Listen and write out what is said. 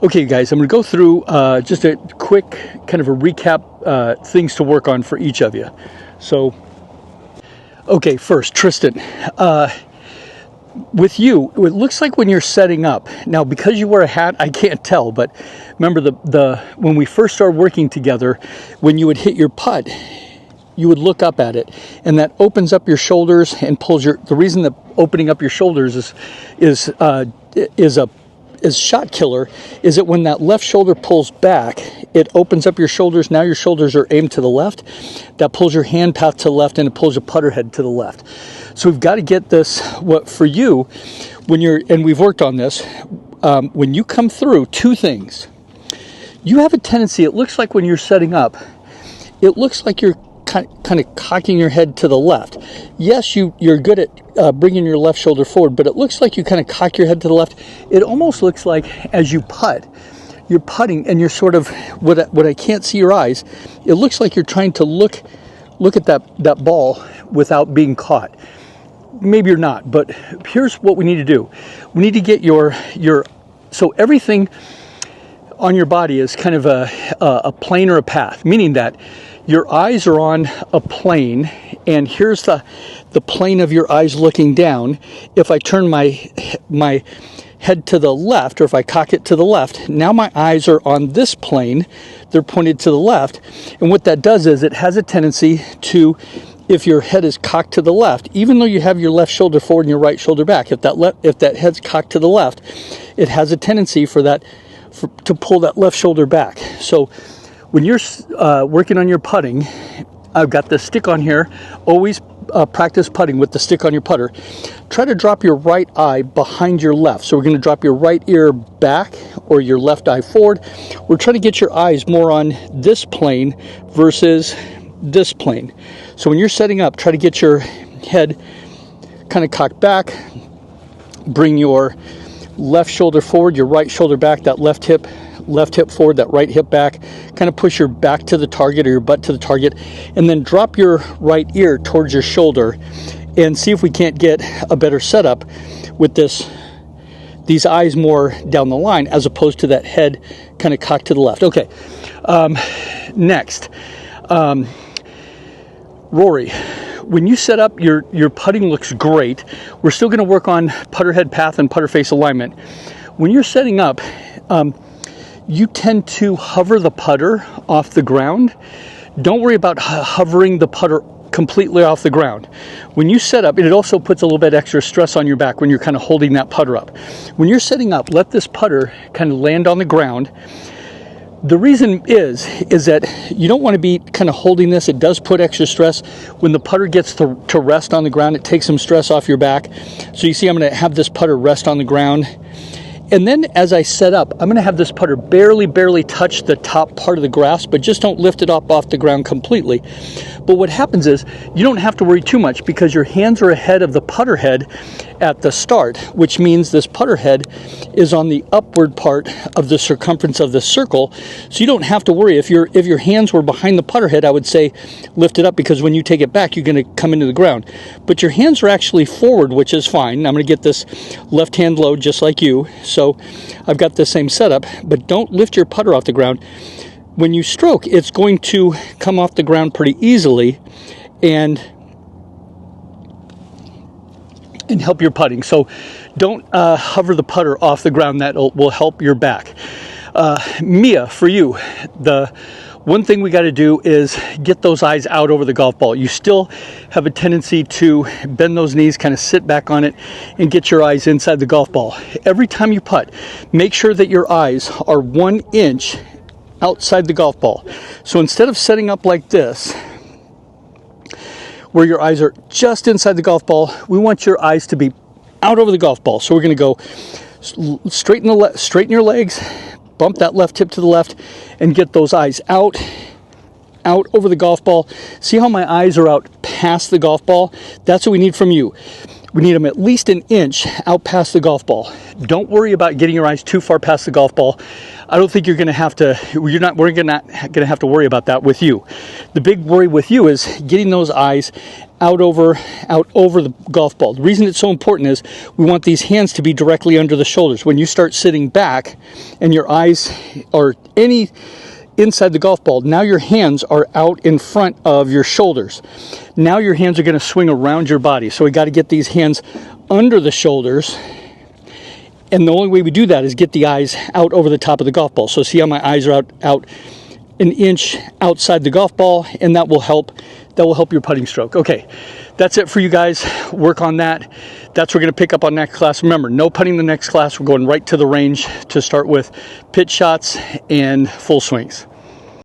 Okay, guys, I'm going to go through just a quick kind of a recap, things to work on for each of you. So, okay, first, Tristan, with you, it looks like when you're setting up, now because you wear a hat, I can't tell, but remember the when we first started working together, when you would hit your putt, you would look up at it, and that opens up your shoulders and pulls the reason that opening up your shoulders is shot killer is that when that left shoulder pulls back, it opens up your shoulders. Now your shoulders are aimed to the left. That pulls your hand path to the left, and it pulls your putter head to the left. So we've got to get this. What for you, when you're, and we've worked on this, when you come through, two things. You have a tendency, it looks like when you're setting up, it looks like you're kind of cocking your head to the left. Yes, you're good at bringing your left shoulder forward, but it looks like you kind of cock your head to the left. It almost looks like as you putt, you're putting and you're sort of, what I can't see your eyes, it looks like you're trying to look at that ball without being caught. Maybe you're not, but here's what we need to do. We need to get your so everything on your body is kind of a plane or a path, meaning that your eyes are on a plane, and here's the plane of your eyes looking down. If I turn my head to the left, or if I cock it to the left, now my eyes are on this plane. They're pointed to the left, and what that does is it has a tendency to, if your head is cocked to the left, even though you have your left shoulder forward and your right shoulder back, if that head's cocked to the left, it has a tendency to pull that left shoulder back. So when you're working on your putting, I've got the stick on here. Always practice putting with the stick on your putter. Try to drop your right eye behind your left. So we're going to drop your right ear back or your left eye forward. We're trying to get your eyes more on this plane versus this plane. So when you're setting up, try to get your head kind of cocked back. Bring your left shoulder forward, your right shoulder back, that left hip forward, that right hip back. Kind of push your back to the target or your butt to the target, and then drop your right ear towards your shoulder and see if we can't get a better setup with these eyes more down the line as opposed to that head kind of cocked to the left. Okay, next, Rory, when you set up, your putting looks great. We're still going to work on putter head path and putter face alignment. When you're setting up, you tend to hover the putter off the ground. Don't worry about hovering the putter completely off the ground. When you set up, it also puts a little bit extra stress on your back when you're kind of holding that putter up. When you're setting up, let this putter kind of land on the ground. The reason is that you don't want to be kind of holding this. It does put extra stress. When the putter gets to rest on the ground, it takes some stress off your back. So you see, I'm going to have this putter rest on the ground. And then as I set up, I'm going to have this putter barely touch the top part of the grass, but just don't lift it up off the ground completely. But what happens is you don't have to worry too much because your hands are ahead of the putter head at the start, which means this putter head is on the upward part of the circumference of the circle. So you don't have to worry. If your hands were behind the putter head, I would say lift it up, because when you take it back, you're going to come into the ground. But your hands are actually forward, which is fine. I'm going to get this left hand low just like you. So I've got the same setup, but don't lift your putter off the ground. When you stroke, it's going to come off the ground pretty easily and help your putting. So don't hover the putter off the ground. That will help your back. Mea, for you, the one thing we got to do is get those eyes out over the golf ball. You still have a tendency to bend those knees, kind of sit back on it, and get your eyes inside the golf ball. Every time you putt, make sure that your eyes are 1 inch outside the golf ball. So instead of setting up like this, where your eyes are just inside the golf ball, we want your eyes to be out over the golf ball. So we're going to go straighten your legs, bump that left hip to the left, and get those eyes out over the golf ball. See how my eyes are out past the golf ball? That's what we need from you. We need them at least an inch out past the golf ball. Don't worry about getting your eyes too far past the golf ball. I don't think we're going to have to worry about that with you. The big worry with you is getting those eyes out over the golf ball. The reason it's so important is we want these hands to be directly under the shoulders. When you start sitting back and your eyes are inside the golf ball, now your hands are out in front of your shoulders. Now your hands are going to swing around your body. So we got to get these hands under the shoulders. And the only way we do that is get the eyes out over the top of the golf ball. So see how my eyes are out an inch outside the golf ball, and that will help your putting stroke. Okay, that's it for you guys. Work on that. That's what we're going to pick up on next class. Remember, no putting the next class. We're going right to the range to start with pitch shots and full swings.